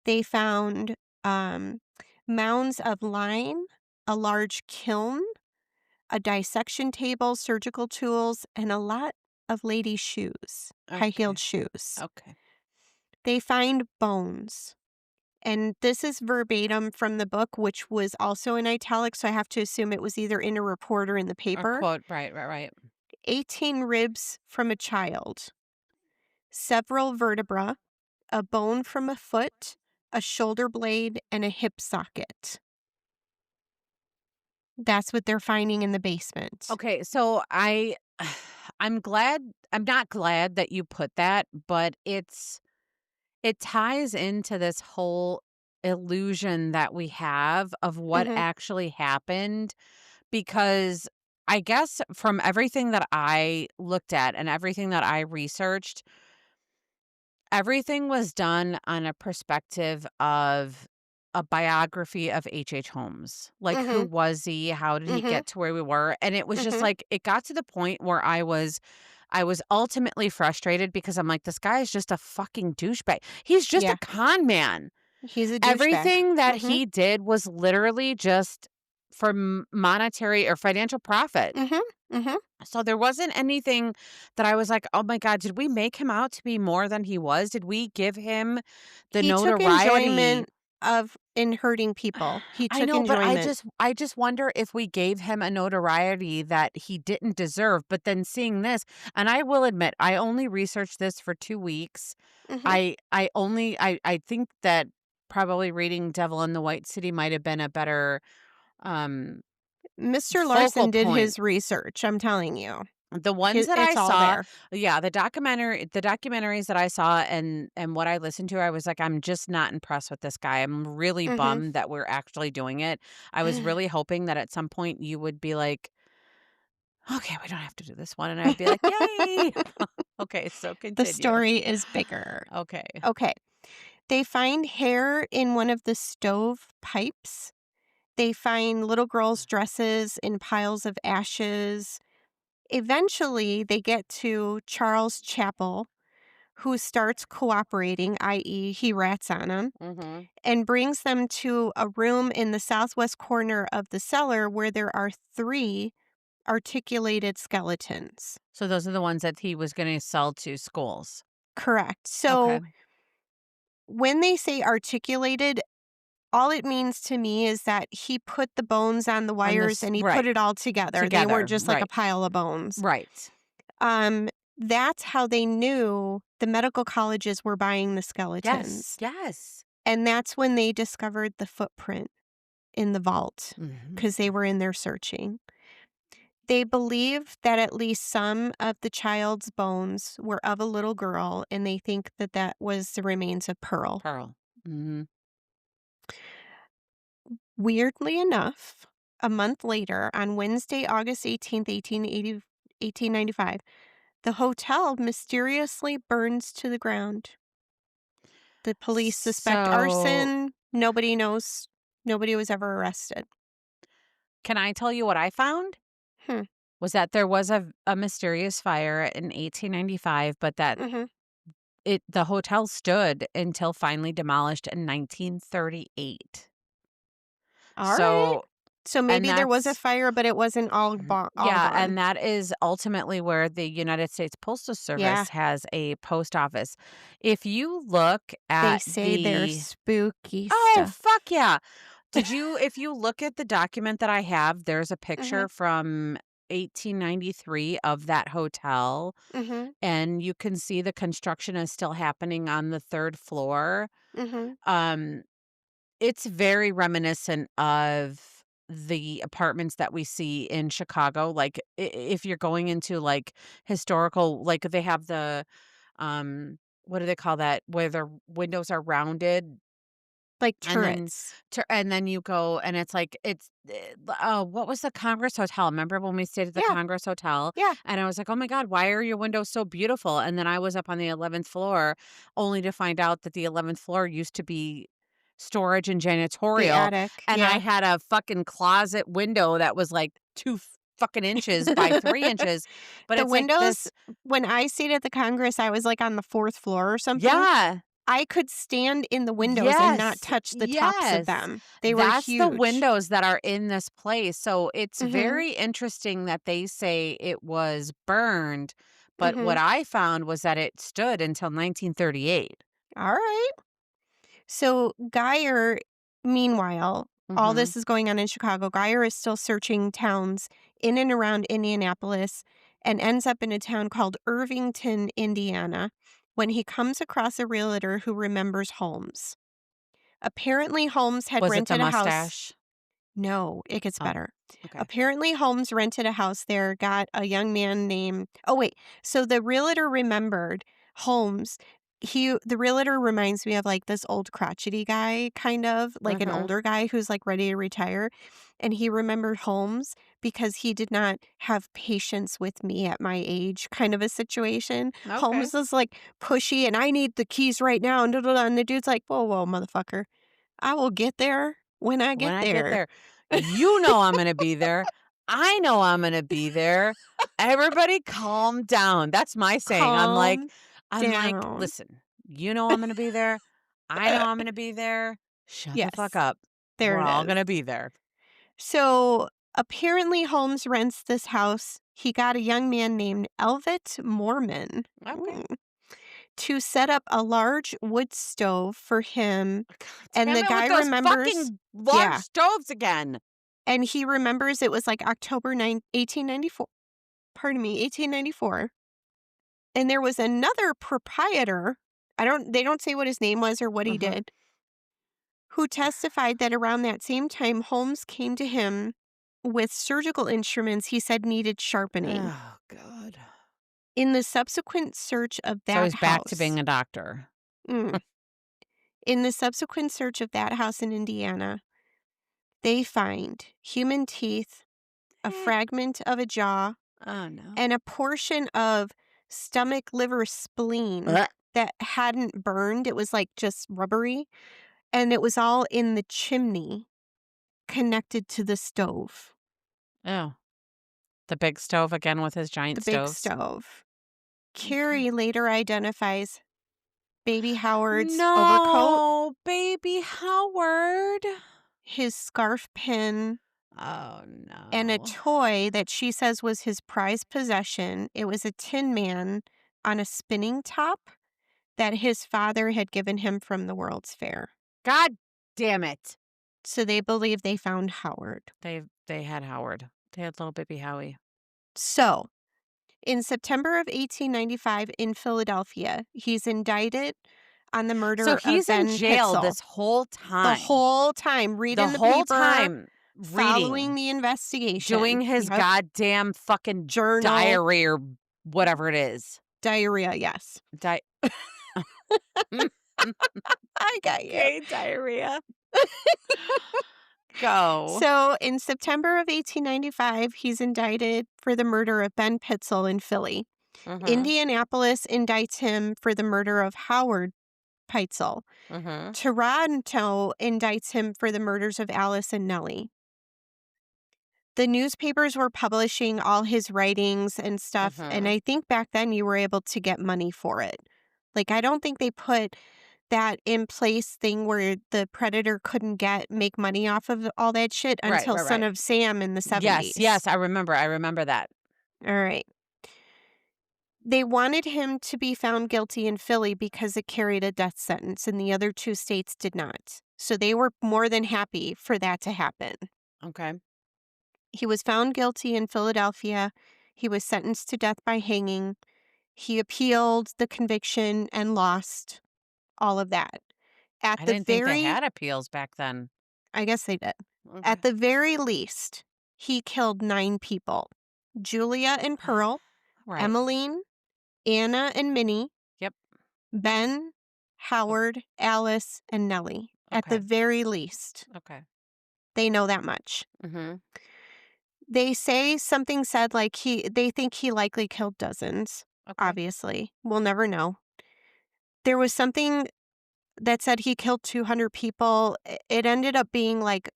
They found um, mounds of lime, a large kiln, a dissection table, surgical tools, and a lot of ladies' shoes, high heeled okay, shoes. okay, They find bones. And this is verbatim from the book, which was also in italics. So I have to assume it was either in a report or in the a paper. quote, right, right, right, 18 ribs from a child, several vertebra, a bone from a foot, a shoulder blade, and a hip socket. That's what they're finding in the basement. okay, so I'm glad I'm not glad that you put that, but it ties into this whole illusion that we have of what Mhm, actually happened because I guess from everything that I looked at and everything that I researched, everything was done on a perspective of a biography of H. Holmes. Like, who mhm, was he? How did he mhm, get to where we were? And it was just mhm. like, it got to the point where I was ultimately frustrated because I'm like, this guy is just a fucking douchebag. He's just a Yeah, con man. he's a douchebag. Everything that Mhm, he did was literally just for monetary or financial profit. mhm, mhm. So there wasn't anything that I was like, "Oh my god, did we make him out to be more than he was? Did we give him the He took notoriety?" enjoyment of in hurting people. He I took know, but I enjoyment. just I just wonder if we gave him a notoriety that he didn't deserve. But then seeing this, and I will admit, I only researched this for 2 weeks. Mhm. I think that probably reading Devil in the White City might have been a better um Mr. focal Larson did point. his research, I'm telling you. The ones that I It's all saw, there. yeah, the documentaries that I saw and what I listened to, I was like, "I'm just not impressed with this guy. I'm really Mhm. bummed that we're actually doing it." I was really hoping that at some point you would be like, "Okay, we don't have to do this one," and I'd be like, "Yay!" Okay, so The continue. story is bigger. Okay. Okay. They find hair in one of the stove pipes. They find little girls' dresses in piles of ashes. Eventually, they get to Charles Chapel, who starts cooperating, i.e., he rats on them, Mhm. and brings them to a room in the southwest corner of the cellar where there are three articulated skeletons. So those are the ones that he was gonna sell to schools. Correct. Okay. So when they say articulated, all it means to me is that he put the bones on the On wires this and he put right. it all together. They weren't Together. just like a Right. pile of bones. Right. Um, that's how they knew the medical colleges were buying the Yes. skeletons. Yes. And that's when they discovered the footprint in the vault Mhm. because they were in there searching. They believe that at least some of the child's bones were of a little girl, and they think that that was the remains of Pearl. Pearl. Mhm. Weirdly enough, a month later, on Wednesday, August 18th, 1895, the hotel mysteriously burns to the ground. The police suspect So, arson. Nobody knows. Nobody was ever arrested. can I tell you what I found? Hmm. Was that there was a mysterious fire in 1895, but that Mhm. the hotel stood until finally demolished in 1938. Alright. So, So and maybe there was a that's fire, but it wasn't all yeah, gone. and that is ultimately where the United States Postal Yeah. Service has a post office. If you look They at say they're the spooky Oh, stuff. fuck yeah. If you look at the document that I have, there's a Mhm. picture from 1893 of that hotel, Mhm. and you can see the construction is still happening on the 3rd floor. Mhm. Um, it's very reminiscent of the apartments that we see in Chicago, like, if you're going into, like, historical like, they have the, what do they call that? Where the windows are rounded. Like And then turrets. and then you go and it's like what was the Congress Hotel? Remember when we stayed at the Yeah. Congress Hotel? Yeah. And I was like, "Oh my god, why are your windows so beautiful?" And then I was up on the 11th floor only to find out that the 11th floor used to be storage and The janitorial, attic. and I Yeah. had a fucking closet window that was like 2 fucking inches by 3 inches, but The it's like windows this. when I stayed at the Congress, I was, like, on the 4th floor or something. Yeah. I could stand in the windows and not Yes, touch the tops of yes. them. They were That's the huge. windows that are in this place, so it's Mhm. very interesting that they say it was burned, but what Mhm. I found was that it stood until 1938. Alright. So Geyer, meanwhile, all Mhm. this is going on in Chicago. Geyer is still searching towns in and around Indianapolis and ends up in a town called Irvington, Indiana, when he comes across a realtor who remembers Holmes. Apparently, Holmes had Was it the rented a house. mustache? No, it gets Oh, better. okay. Apparently, Holmes rented a house there, got a young man named oh, wait. So the realtor remembered Holmes. The realtor reminds me of like this old crotchety guy, kind of like an Mhm. older guy who's like ready to retire. And he remembered Holmes because he did not have patience with me at my age, kind of a situation. Okay. Holmes is like pushy and I need the keys right now. And, da, da, da, and the dude's like, whoa, whoa, motherfucker. I will get there when I When get I get there. there, you know I'm gonna be there. I know I'm gonna be there. Everybody calm down. That's my saying. Calm I'm like, down. "Listen, you know I'm gonna be there. I know I'm gonna be there. Shut the fuck Yes, up. there We're it all is. gonna be there." So apparently, Holmes rents this house. He got a young man named Elvet Mormon Okay. to set up a large wood stove for him. God And damn the it with guy those remembers, fucking large yeah, stoves again. and he remembers it was like October 1894. Pardon me, 1894. And there was another proprietor. They don't say what his name was or what he Mhm. did, who testified that around that same time, Holmes came to him with surgical instruments he said needed sharpening. Oh, God. In the subsequent search of So that he's back to being house, a doctor. mm, in the subsequent search of that house in Indiana, they find human teeth, a Eh. fragment of a jaw, Oh, no. and a portion of stomach, liver, spleen Ugh. that hadn't burned. It was like just rubbery, and it was all in the chimney connected to the stove. Oh, the big stove again with his The giant big stoves. stove. Okay. Carrie later identifies baby Howard's overcoat, No, baby Howard. his scarf pin, Oh, and a no. toy that she says was his prized possession. It was a tin man on a spinning top that his father had given him from the World's Fair. God damn it. So they believe they found Howard. They had Howard. They had little baby Howie. So, in September of 1895 in Philadelphia, he's indicted on the So murder of he's in Ben jail Pitzel. this whole The time. whole time, read The in the whole paper, time. following Reading. the Doing investigation. his Yep. goddamn fucking Journal, diary or whatever it is. diarrhea, yes. Di I got you. Okay, diarrhea. Go. So in September of 1895, he's indicted for the murder of Ben Pitzel in Philly. Mhm, Indianapolis indicts him for the murder of Howard Peitzel. mhm, Toronto indicts him for the murders of Alice and Nellie. The newspapers were publishing all his writings and stuff, and mhm. I think back then you were able to get money for it. Like, I don't think they put that in place thing where the predator couldn't make money off of all that shit Right, until right, Son right. of Sam in the Yes, 70s. yes, I remember that. All right. They wanted him to be found guilty in Philly because it carried a death sentence and the other two states did not. So they were more than happy for that to happen. Okay. He was found guilty in Philadelphia. He was sentenced to death by hanging. He appealed the conviction and lost all of that. At I the didn't think they very had appeals back then. I guess they did. At Okay. the very least, he killed 9 people. Julia and Pearl, Right. Emmeline, Anna and Minnie, Yep. Ben, O Howard, Alice, and Nellie. At the okay, very least, okay. they know that much. Mhm. They say something said like they think he likely killed dozens. Okay. Obviously, we'll never know. There was something that said he killed 200 people. It ended up being like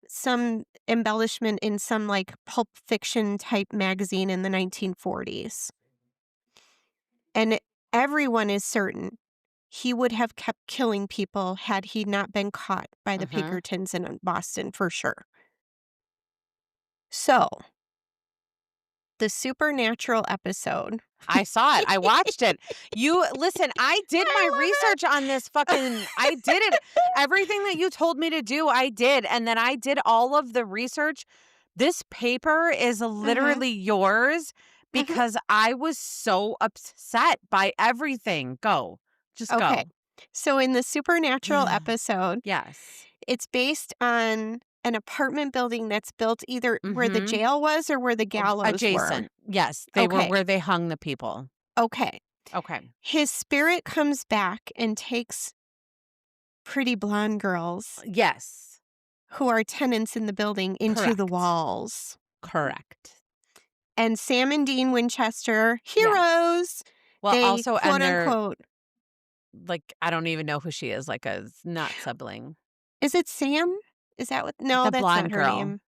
some embellishment in some like pulp fiction type magazine in the 1940s. And everyone is certain he would have kept killing people had he not been caught by the Mhm. Pinkertons in Boston for sure. So, the supernatural episode. I saw it. I watched it. You listen, I did my I research on this love fucking I did it. it. Everything that you told me to do, I did. And then I did all of the research. This paper is Mhm, literally yours mhm. because I was so upset by everything. Go. Just Okay. go. So in the supernatural episode, Yes. it's based on an apartment building that's built either where the Mhm. jail was or where the gallows were. Adjacent. Yes, they were Okay. where they hung the people. Okay. Okay. His spirit comes back and takes pretty blonde girls Yes. who are tenants in the building into the Correct. walls. Correct. And Sam and Dean Winchester, Yes. heroes, Well, they also, quote and they're unquote, like, I don't even know who she is, like a not sibling. is it Sam? Is that what? No, The that's not blonde her girl. name.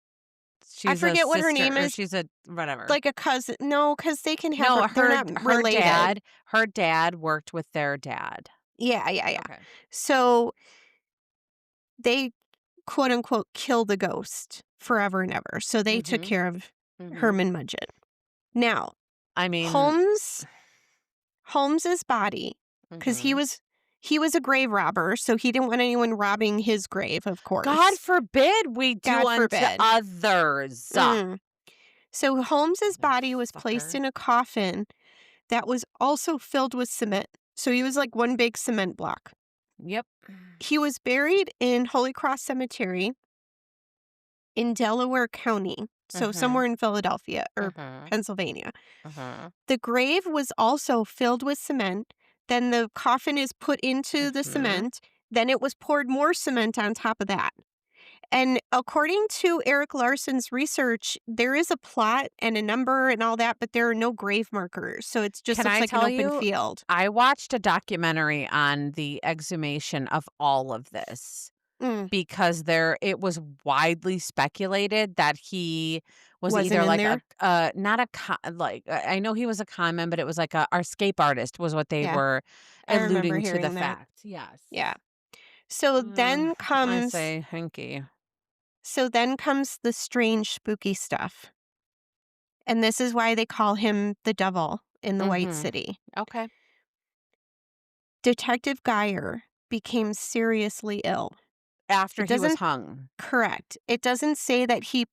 I She's a forget what her sister name or is, she's a whatever. like a cousin. No, because they can have No, they're not related. her dad worked with their dad. Yeah, yeah, yeah. Okay. So they quote unquote kill the ghost forever and ever. So they took Mhm. care of Mhm. Herman Mudgett. Now, I mean, Holmes Holmes's body, because mhm. he was a grave robber, so he didn't want anyone robbing his grave, of God course. forbid we do God unto forbid. others. Mm. So Holmes's body was placed Motherfucker. in a coffin that was also filled with cement. So he was like one big cement block. Yep. He was buried in Holy Cross Cemetery in Delaware County, so somewhere Mhm. in Philadelphia or Mhm. Pennsylvania. Mhm. The grave was also filled with cement. Then the coffin is put into the Mhm. cement. Then it was poured more cement on top of that. And according to Eric Larson's research, there is a plot and a number and all that, but there are no grave markers. So it just Can looks I like an tell open you, field. I watched a documentary on the exhumation of all of this Mm, because it was widely speculated that he was wasn't either in like a there. not a like I know he was a con man, but it was like a our escape artist was what they Yeah, were I remember alluding to the hearing that. fact. Yes. Yeah. So then I comes say hanky. the strange spooky stuff. And this is why they call him the devil in the White Mhm. City. Okay. Detective Geyer became seriously ill. After It he was doesn't hung. correct. It doesn't say that he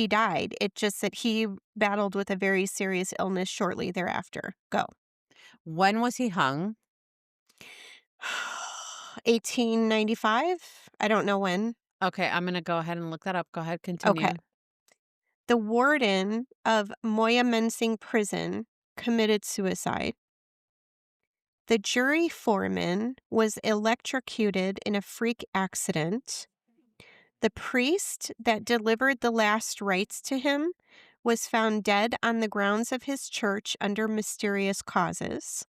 died. It just that he battled with a very serious illness shortly thereafter. Go. When was he hung? 1895? I don't know when. Okay, I'm gonna go ahead and look that up. Go ahead, Okay. continue. The warden of Moya Mensing Prison committed suicide. The jury foreman was electrocuted in a freak accident. The priest that delivered the last rites to him was found dead on the grounds of his church under mysterious causes.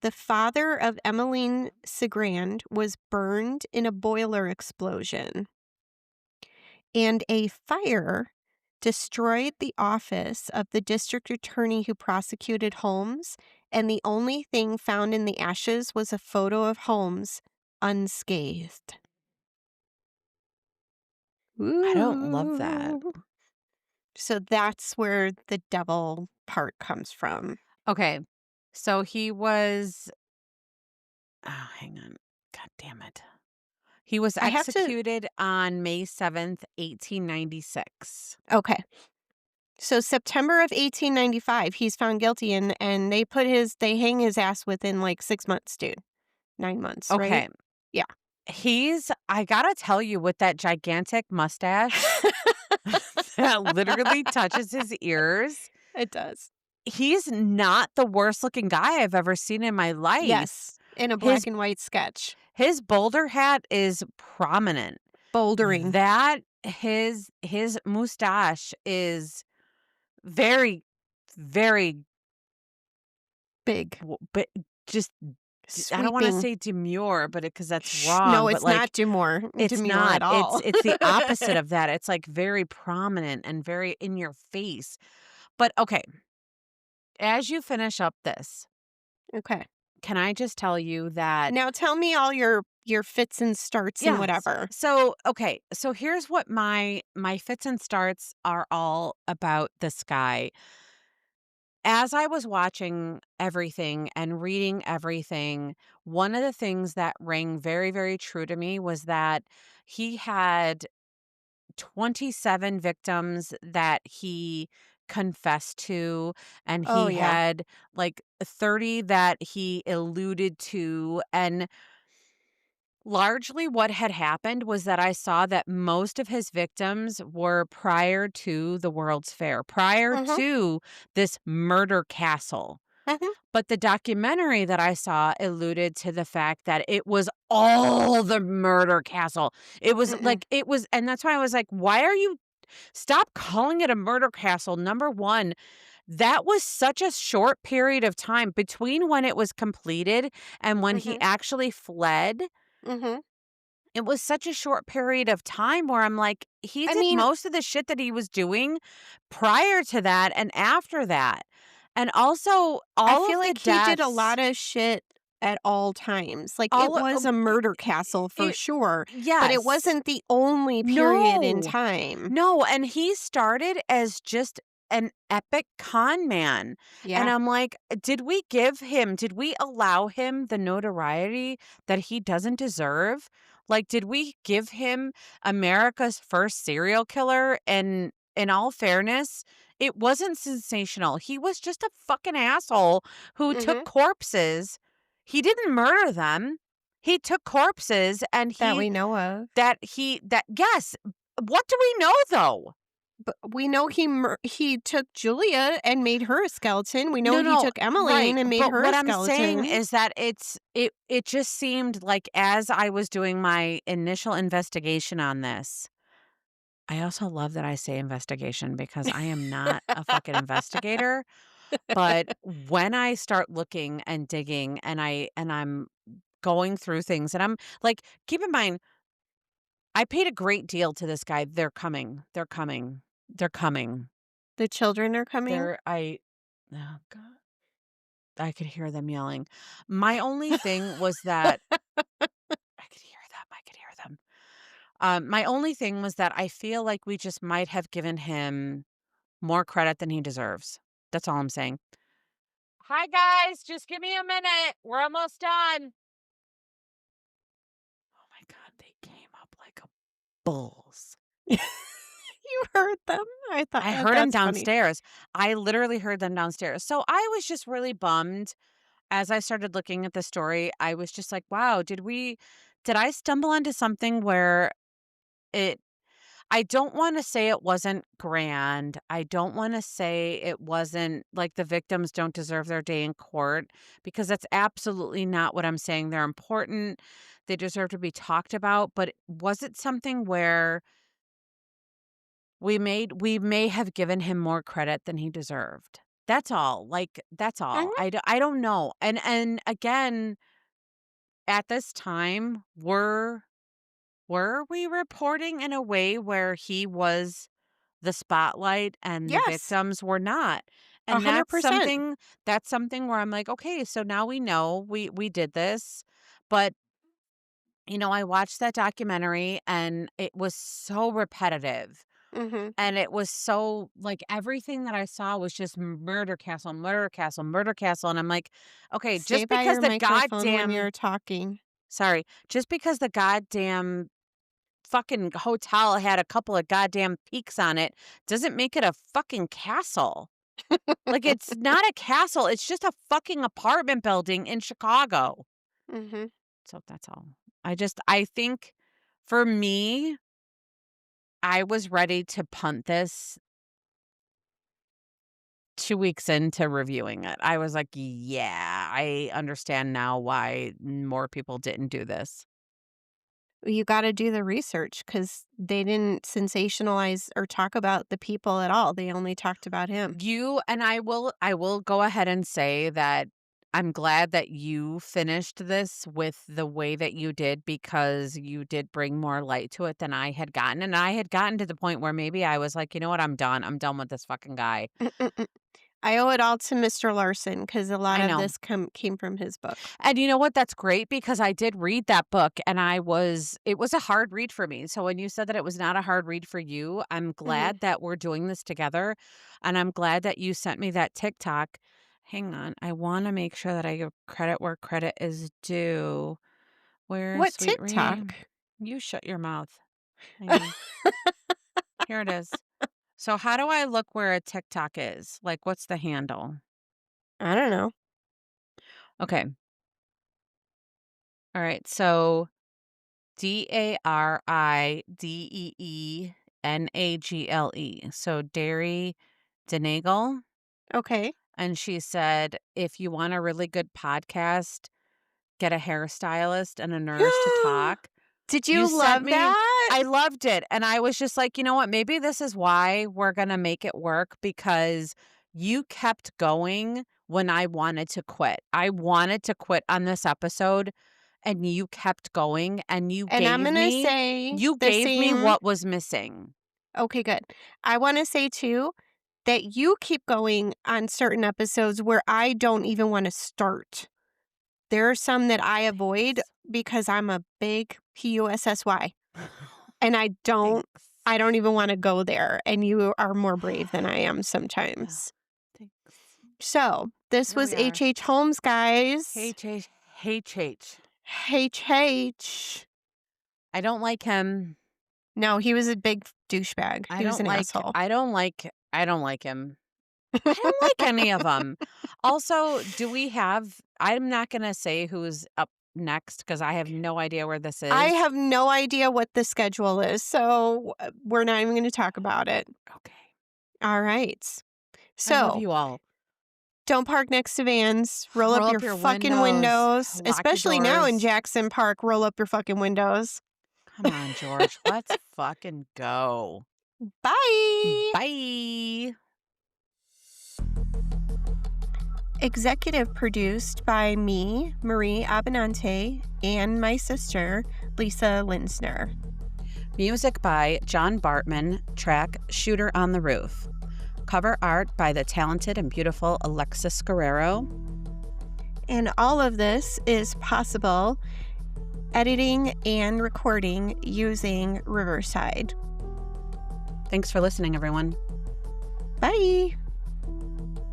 The father of Emmeline Segrand was burned in a boiler explosion, and a fire destroyed the office of the district attorney who prosecuted Holmes, and the only thing found in the ashes was a photo of Holmes unscathed. I don't love that. Ooh. So that's where the devil part comes from. Okay. So he was oh, hang on. God damn it. He was I have to executed on May 7th, 1896. Okay. So September of 1895, he's found guilty and they hang his ass within like 6 months, dude. 9 months, right? Okay. Yeah. I gotta tell you, with that gigantic mustache that literally touches his ears, It does. he's not the worst looking guy I've ever seen in my life. Yes, in a black His and white sketch. his boulder hat is prominent. Bouldering. His mustache is very, very Big. but just I don't wanna Sweeping. say demure, but because that's No, wrong, but, it's not like, it's demure not. at all. It's the opposite of that. It's, like, very prominent and very in your face. But, okay, as you finish up this, Okay. can I just tell you that Now tell me all your fits and starts and yes. whatever. So, okay, so here's what my fits and starts are all about this guy. As I was watching everything and reading everything, one of the things that rang very, very true to me was that he had 27 victims that he confessed to, and Oh, he yeah. had like 30 that he alluded to. And largely what had happened was that I saw that most of his victims were prior to the World's Fair, prior Mhm, to this murder castle. mhm, But the documentary that I saw alluded to the fact that it was all the murder castle. It was mm-mm, like, it was, and that's why I was like, why are you, stop calling it a murder castle? Number one, that was such a short period of time between when it was completed and when he mhm, actually fled. mhm. It was such a short period of time where I'm like, he I did mean, most of the shit that he was doing prior to that and after that. And also I all feel of the like he did a deaths, lot of shit at all times. Like, it all was of a murder castle for it, sure, but it yes. wasn't the only period in No. time. No, and he started as just an epic con man. And Yeah. I'm like, did we allow him the notoriety that he doesn't deserve? Like, did we give him America's first serial killer? And in all fairness, it wasn't sensational. He was just a fucking asshole who took Mhm. corpses. He didn't murder them. He took corpses and That we know of. that yes. What do we know though? But we know he took Julia and made her a skeleton. We know No, he no, took Emmeline right, and made but her what a I'm saying skeleton. is that it just seemed like as I was doing my initial investigation on this, I also love that I say investigation because I am not a fucking investigator, but when I start looking and digging and I'm going through things and I'm like, keep in mind, I paid a great deal to this guy. They're coming. They're coming. They're coming. The children are coming. They're I oh god. I could hear them yelling. My only thing was that I could hear them, I could hear them. My only thing was that I feel like we just might have given him more credit than he deserves. That's all I'm saying. Hi, guys. Just give me a minute. We're almost done. Oh my God. They came up like a bulls. You heard them? I thought I heard them that's funny. downstairs. I literally heard them downstairs. So I was just really bummed as I started looking at the story. I was just like, wow, did I stumble onto something where it I don't wanna say it wasn't grand. I don't wanna say it wasn't like the victims don't deserve their day in court, because that's absolutely not what I'm saying. They're important. They deserve to be talked about, but was it something where we may have given him more credit than he deserved? That's all. Like, that's all. Mhm. I don't know. And again, at this time, were we reporting in a way where he was the spotlight and the Yes, victims were not? And 100%. that's something where I'm like, "Okay, so now we know we did this." But, I watched that documentary and it was so repetitive. Mhm. And it was so like, everything that I saw was just murder castle, murder castle, murder castle, and I'm like, "Okay, Stay by your microphone when you're talking. just because the goddamn fucking hotel had a couple of goddamn peaks on it doesn't make it a fucking castle." Like, it's not a castle, it's just a fucking apartment building in Chicago. Mhm. So that's all. I think for me, I was ready to punt this 2 weeks into reviewing it. I was like, "Yeah, I understand now why more people didn't do this." You gotta do the research because they didn't sensationalize or talk about the people at all. They only talked about him. I will go ahead and say that I'm glad that you finished this with the way that you did, because you did bring more light to it than I had gotten, and I had gotten to the point where maybe I was like, "You know what? I'm done. I'm done with this fucking guy." I owe it all to Mr. Larson because a lot I of know. this came from his book. And you know what? That's great, because I did read that book and it was a hard read for me. So when you said that it was not a hard read for you, I'm Mhm. glad that we're doing this together. And I'm glad that you sent me that TikTok. Hang on. I want to make sure that I give credit where credit is due. Where, What sweet Ree? TikTok? You shut your mouth. Hang on. Here it is. So how do I look where a TikTok is? Like, what's the handle? I don't know. Okay. All right. So Daridenenagle. So Dairy Denagle. Okay. And she said, if you want a really good podcast, get a hairstylist and a nurse to talk. Did You you sent love me that? I loved it. And I was just like, you know what? Maybe this is why we're going to make it work, because you kept going when I wanted to quit. I wanted to quit on this episode, and you kept going, and And I'm gonna say you the gave me same. what was missing. Okay, good. I wanna say too that you keep going on certain episodes where I don't even wanna start. There are some that I avoid Thanks. because I'm a big PUSSY, and Thanks. I don't even wanna go there, and you are more brave than I am Yeah. sometimes. Thanks. So, this Here was we H. are. H. Holmes, guys. H. H. H. H. I don't like him. No, he was a big douchebag. He was an asshole. I don't like him. I don't like any of them. Also, do we have I'm not gonna say who's up next, because I have no idea where this I is. have no idea what the schedule is, so we're not even gonna talk about it. Okay. All right. I love So, you all. don't park next to vans. Roll up Roll your up your fucking windows. windows, Lock your especially now in doors. Jackson Park. Roll up your fucking windows. Come on, George. Let's fucking go. Bye. Bye. Executive produced by me, Marie Abenante, and my sister, Lisa Linsner. Music by John Bartman, track Shooter on the Roof. Cover art by the talented and beautiful Alexis Guerrero. And all of this is possible editing and recording using Riverside. Thanks for listening, everyone. Bye.